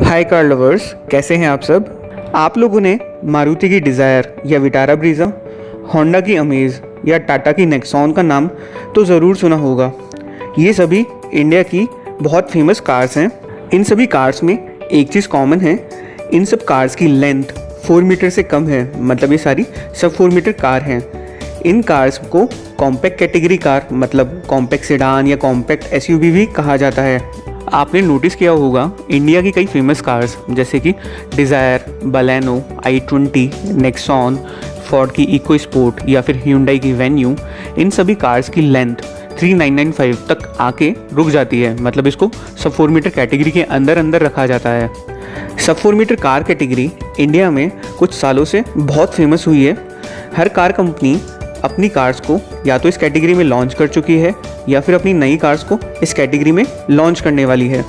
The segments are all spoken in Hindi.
हाय कार लवर्स, कैसे हैं आप सब। आप लोगों ने मारुति की डिज़ायर या विटारा ब्रीज़ा, होंडा की अमेज या टाटा की नेक्सॉन का नाम तो ज़रूर सुना होगा। ये सभी इंडिया की बहुत फेमस कार्स हैं। इन सभी कार्स में एक चीज़ कॉमन है, इन सब कार्स की लेंथ 4 मीटर से कम है। मतलब ये सारी सब 4 मीटर कार हैं। इन कार्स को कॉम्पैक्ट कैटेगरी कार मतलब कॉम्पैक्ट सेडान या कॉम्पैक्ट एसयूवी भी कहा जाता है। आपने नोटिस किया होगा इंडिया की कई फेमस कार्स जैसे कि desire, Baleno, i20, Nexon, Ford की इको स्पोर्ट या फिर ह्यूंडई की वेन्यू, इन सभी कार्स की लेंथ 3995 तक आके रुक जाती है। मतलब इसको सब 4 मीटर कैटेगरी के अंदर रखा जाता है। सब 4 मीटर कार कैटेगरी इंडिया में कुछ सालों से बहुत फेमस हुई है। हर कार कंपनी अपनी कार्स को या तो इस कैटेगरी में लॉन्च कर चुकी है या फिर अपनी नई कार्स को इस कैटेगरी में लॉन्च करने वाली है।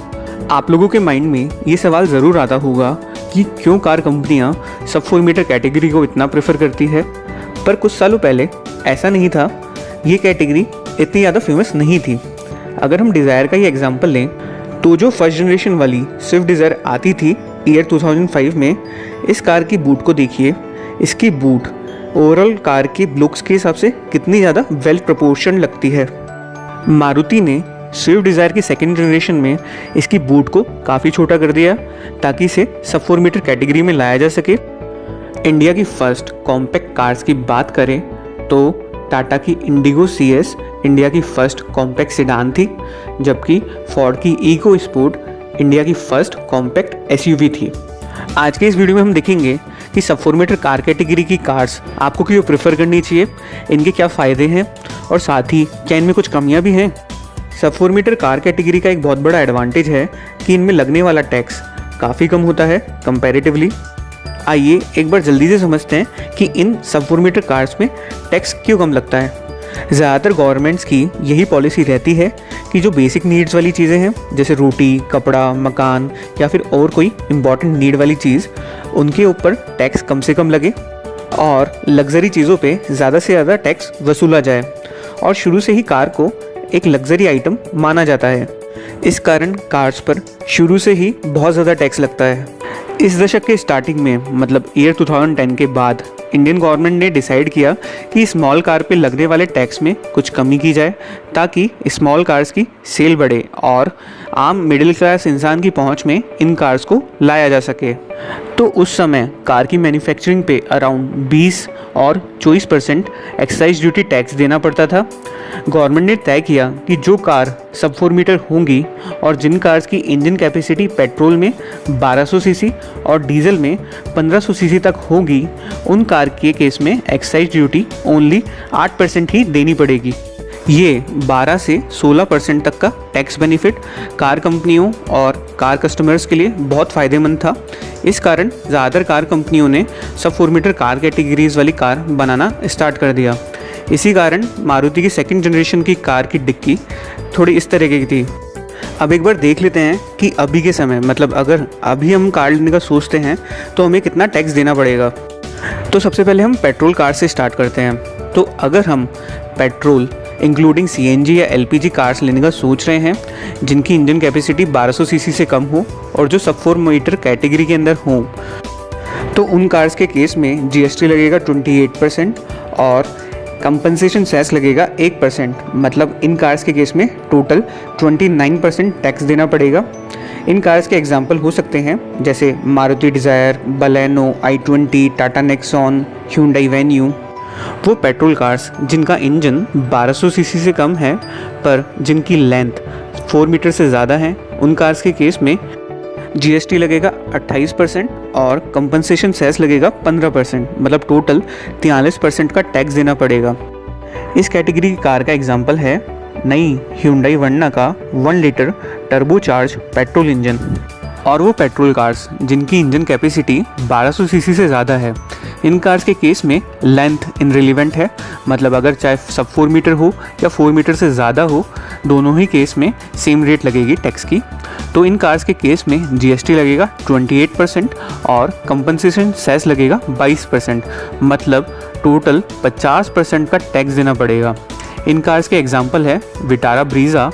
आप लोगों के माइंड में ये सवाल ज़रूर आता होगा कि क्यों कार कंपनियां सब 4 मीटर कैटेगरी को इतना प्रेफर करती है। पर कुछ सालों पहले ऐसा नहीं था, ये कैटेगरी इतनी ज़्यादा फेमस नहीं थी। अगर हम डिज़ायर का ही एग्जाम्पल लें तो जो फर्स्ट जनरेशन वाली स्विफ्ट डिज़ायर आती थी ईयर 2005 में, इस कार की बूट को देखिए। इसकी बूट ओवरऑल कार के लुक्स के हिसाब से कितनी ज़्यादा वेल प्रोपोर्शन लगती है। मारुति ने स्विफ्ट डिज़ायर की सेकेंड जनरेशन में इसकी बूट को काफ़ी छोटा कर दिया ताकि इसे सब 4 मीटर कैटेगरी में लाया जा सके। इंडिया की फर्स्ट कॉम्पैक्ट कार्स की बात करें तो टाटा की इंडिगो CS इंडिया की फर्स्ट कॉम्पैक्ट सेडान थी, जबकि फोर्ड की इको स्पोर्ट इंडिया की फर्स्ट कॉम्पैक्ट SUV थी। आज के इस वीडियो में हम देखेंगे कि सब 4 मीटर कार कैटेगरी की कार्स आपको क्यों प्रेफर करनी चाहिए, इनके क्या फ़ायदे हैं और साथ ही क्या इनमें कुछ कमियां भी हैं। सब 4 मीटर कार कैटेगरी का एक बहुत बड़ा एडवांटेज है कि इनमें लगने वाला टैक्स काफ़ी कम होता है कंपैरेटिवली। आइए एक बार जल्दी से समझते हैं कि इन सब 4 मीटर कार्स में टैक्स क्यों कम लगता है। ज़्यादातर गवर्नमेंट्स की यही पॉलिसी रहती है कि जो बेसिक नीड्स वाली चीज़ें हैं जैसे रोटी, कपड़ा, मकान या फिर और कोई इम्पॉर्टेंट नीड वाली चीज़, उनके ऊपर टैक्स कम से कम लगे और लग्जरी चीज़ों पे ज़्यादा से ज़्यादा टैक्स वसूला जाए। और शुरू से ही कार को एक लग्जरी आइटम माना जाता है। इस कारण कार्स पर शुरू से ही बहुत ज़्यादा टैक्स लगता है। इस दशक के स्टार्टिंग में मतलब ईयर 2010 के बाद इंडियन गवर्नमेंट ने डिसाइड किया कि स्मॉल कार पे लगने वाले टैक्स में कुछ कमी की जाए ताकि स्मॉल कार्स की सेल बढ़े और आम मिडिल क्लास इंसान की पहुंच में इन कार्स को लाया जा सके। तो उस समय कार की मैन्युफैक्चरिंग पे अराउंड 20 और 24% एक्साइज ड्यूटी टैक्स देना पड़ता था। गवर्नमेंट ने तय किया कि जो कार सब 4 मीटर होंगी और जिन कार्स की इंजन कैपेसिटी पेट्रोल में 1200 सीसी और डीजल में 1500 सीसी तक होगी, उन कार के केस में एक्साइज ड्यूटी ओनली 8% ही देनी पड़ेगी। ये 12 से 16% तक का टैक्स बेनिफिट कार कंपनियों और कार कस्टमर्स के लिए बहुत फ़ायदेमंद था। इस कारण ज़्यादातर कार कंपनियों ने सब 4 मीटर कार कैटेगरीज वाली कार बनाना स्टार्ट कर दिया। इसी कारण मारुति की सेकंड जनरेशन की कार की डिक्की थोड़ी इस तरह की थी। अब एक बार देख लेते हैं कि अभी के समय मतलब अगर अभी हम कार लेने का सोचते हैं तो हमें कितना टैक्स देना पड़ेगा। तो सबसे पहले हम पेट्रोल कार से स्टार्ट करते हैं। तो अगर हम पेट्रोल इंक्लूडिंग CNG या LPG कार्स लेने का सोच रहे हैं जिनकी इंजन कैपेसिटी 1200 सीसी से कम हो और जो सब 4 मीटर कैटेगरी के अंदर हो, तो उन कार्स के केस में GST लगेगा 28% और कंपनसेशन सेस लगेगा 1%। मतलब इन कार्स के केस में टोटल 29% टैक्स देना पड़ेगा। इन कार्स के एग्जाम्पल हो सकते हैं जैसे Maruti desire, Baleno, i20, Tata Nexon, Hyundai venue. वो पेट्रोल कार्स जिनका इंजन 1200 सीसी से कम है पर जिनकी लेंथ 4 मीटर से ज़्यादा है, उन कार्स के केस में GST लगेगा 28% और कंपनसेशन सेस लगेगा 15%। मतलब टोटल 43% का टैक्स देना पड़ेगा। इस कैटेगरी की कार का एग्जाम्पल है नई ह्यूंडई वर्ना का 1 लीटर टर्बोचार्ज पेट्रोल इंजन। और वो पेट्रोल कार्स जिनकी इंजन कैपेसिटी 1200 सीसी से ज़्यादा है, इन कार्स के केस में लेंथ इनरिलेवेंट है। मतलब अगर चाहे सब 4 मीटर हो या 4 मीटर से ज़्यादा हो, दोनों ही केस में सेम रेट लगेगी टैक्स की। तो इन कार्स के केस में GST लगेगा 28% और कंपनसेशन सेस लगेगा 22%। मतलब टोटल 50% का टैक्स देना पड़ेगा। इन कार्स के एग्जाम्पल है Vitara Brezza,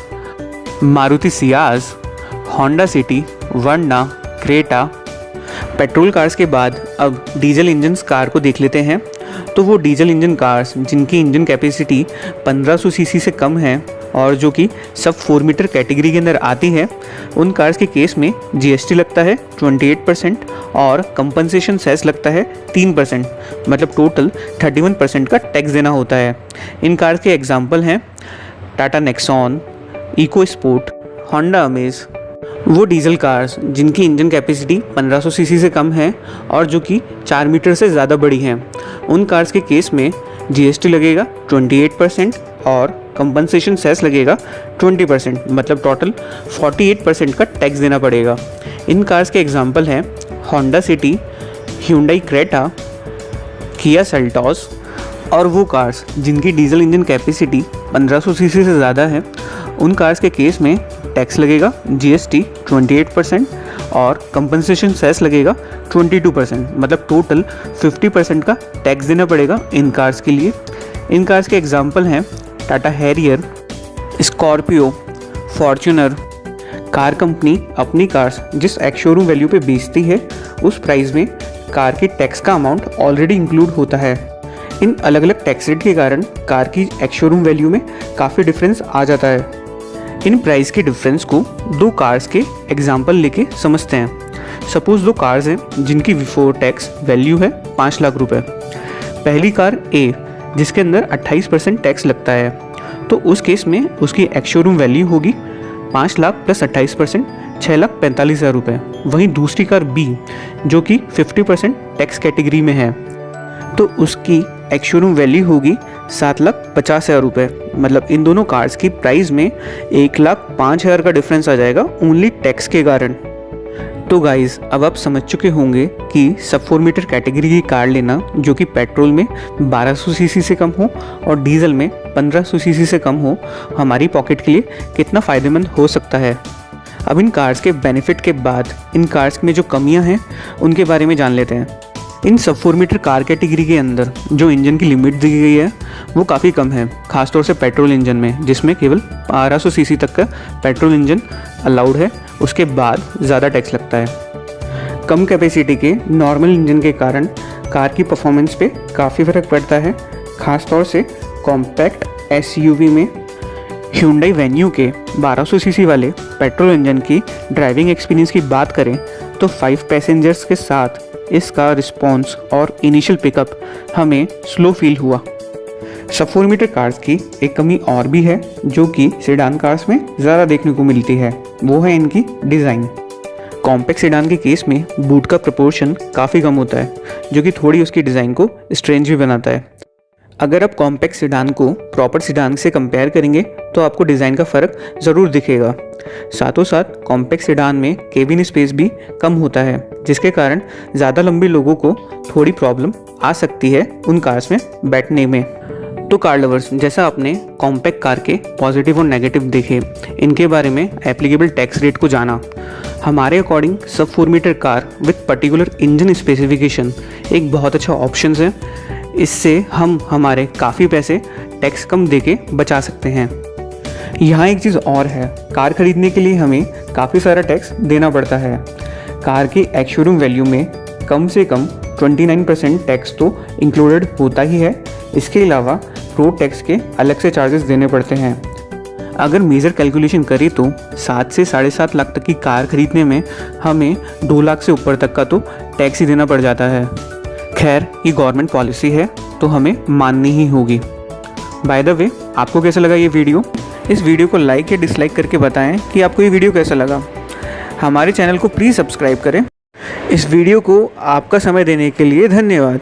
Maruti Ciaz, Honda City, Verna, Creta. Petrol cars के बाद अब डीजल इंजन कार को देख लेते हैं। तो वो डीजल इंजन कार्स जिनकी इंजन कैपेसिटी 1500 सीसी से कम है और जो कि सब 4 मीटर कैटेगरी के अंदर आती है, उन कार्स के केस में जीएसटी लगता है 28% और कंपनसेशन सेस लगता है 3%, मतलब टोटल 31% का टैक्स देना होता है। इन कार्स के एग्जाम्पल हैं Tata Nexon, EcoSport, Honda Amaze. वो डीजल कार्स जिनकी इंजन कैपेसिटी 1500 सीसी से कम है और जो कि 4 मीटर से ज़्यादा बड़ी हैं, उन कार्स के केस में जीएसटी लगेगा 28% और कंपनसेशन सेस लगेगा 20%, मतलब टोटल 48% का टैक्स देना पड़ेगा। इन कार्स के एग्जांपल हैं Honda city, Hyundai Creta, Kia Seltos. और वो कार्स जिनकी डीजल इंजन कैपेसिटी 1500 सीसी से ज़्यादा है, उन कार्स के केस में टैक्स लगेगा जीएसटी 28% और कंपनसेशन सेस लगेगा 22%, मतलब टोटल 50% का टैक्स देना पड़ेगा इन कार्स के लिए। इन कार्स के एग्जांपल हैं Tata Harrier, Scorpio, Fortuner. Car company अपनी कार्स जिस एक्स शोरूम वैल्यू पे बेचती है, उस प्राइस में कार के टैक्स का अमाउंट ऑलरेडी इंक्लूड होता है। इन अलग अलग टैक्स रेट के कारण कार की एक्स शोरूम वैल्यू में काफ़ी डिफरेंस आ जाता है। इन प्राइस के डिफरेंस को दो कार्स के एग्जाम्पल लेके समझते हैं। सपोज दो कार्स हैं जिनकी बिफोर टैक्स वैल्यू है 5 लाख रुपए। पहली कार ए जिसके अंदर 28% टैक्स लगता है, तो उस केस में उसकी एक्स शोरूम वैल्यू होगी 5 लाख प्लस 28%, 6,45,000 रुपये। वहीं दूसरी कार बी जो कि 50% टैक्स कैटेगरी में है, तो उसकी एक्स शोरूम वैल्यू होगी 7,50,000 रुपये। मतलब इन दोनों कार्स की प्राइस में 1,05,000 का डिफरेंस आ जाएगा ओनली टैक्स के कारण। तो गाइज़, अब आप समझ चुके होंगे कि सब 4 मीटर कैटेगरी की कार लेना जो कि पेट्रोल में 1200 सीसी से कम हो और डीजल में 1500 सीसी से कम हो, हमारी पॉकेट के लिए कितना फ़ायदेमंद हो सकता है। अब इन कार्स के बेनिफिट के बाद इन कार्स में जो कमियां हैं उनके बारे में जान लेते हैं। इन सब 4 मीटर कार कैटेगरी के अंदर जो इंजन की लिमिट दी गई है वो काफ़ी कम है, खासतौर से पेट्रोल इंजन में, जिसमें केवल 1200 सीसी तक का पेट्रोल इंजन अलाउड है। उसके बाद ज़्यादा टैक्स लगता है। कम कैपेसिटी के नॉर्मल इंजन के कारण कार की परफॉर्मेंस पे काफ़ी फ़र्क पड़ता है, खासतौर से कॉम्पैक्ट एसयूवी में। ह्यूंडई वेन्यू के 1200 सीसी वाले पेट्रोल इंजन की ड्राइविंग एक्सपीरियंस की बात करें तो 5 पैसेंजर्स के साथ इसका रिस्पॉन्स और इनिशियल पिकअप हमें स्लो फील हुआ। सब 4 मीटर कार्स की एक कमी और भी है जो कि सेडान कार्स में ज़्यादा देखने को मिलती है, वो है इनकी डिज़ाइन। कॉम्पैक्ट सेडान के केस में बूट का प्रपोर्शन काफ़ी कम होता है, जो कि थोड़ी उसकी डिज़ाइन को स्ट्रेंज भी बनाता है। अगर आप कॉम्पैक्ट सेडान को प्रॉपर सेडान से कंपेयर करेंगे तो आपको डिज़ाइन का फ़र्क ज़रूर दिखेगा। साथों साथ कॉम्पैक्ट सेडान में केबिन स्पेस भी कम होता है, जिसके कारण ज़्यादा लंबे लोगों को थोड़ी प्रॉब्लम आ सकती है उन कार्स में बैठने में। तो कार लवर्स, जैसा आपने कॉम्पैक्ट कार के पॉजिटिव और नेगेटिव देखे, इनके बारे में एप्लीकेबल टैक्स रेट को जाना, हमारे according sub 4 metre car with particular engine specification एक बहुत अच्छा ऑप्शन है। इससे हम हमारे काफ़ी पैसे टैक्स कम देके बचा सकते हैं। यहाँ एक चीज़ और है, कार खरीदने के लिए हमें काफ़ी सारा टैक्स देना पड़ता है। कार की एक्स शोरूम वैल्यू में कम से कम 29% टैक्स तो इंक्लूडेड होता ही है। इसके अलावा रोड टैक्स के अलग से चार्जेस देने पड़ते हैं। अगर मेजर कैलकुलेशन करें तो 7 से 7.5 लाख तक की कार खरीदने में हमें 2 लाख से ऊपर तक का तो टैक्स ही देना पड़ जाता है। खैर, ये गवर्नमेंट पॉलिसी है तो हमें माननी ही होगी। बाय द वे, आपको कैसा लगा ये वीडियो? इस वीडियो को लाइक या डिसलाइक करके बताएं कि आपको ये वीडियो कैसा लगा। हमारे चैनल को प्लीज़ सब्सक्राइब करें। इस वीडियो को आपका समय देने के लिए धन्यवाद।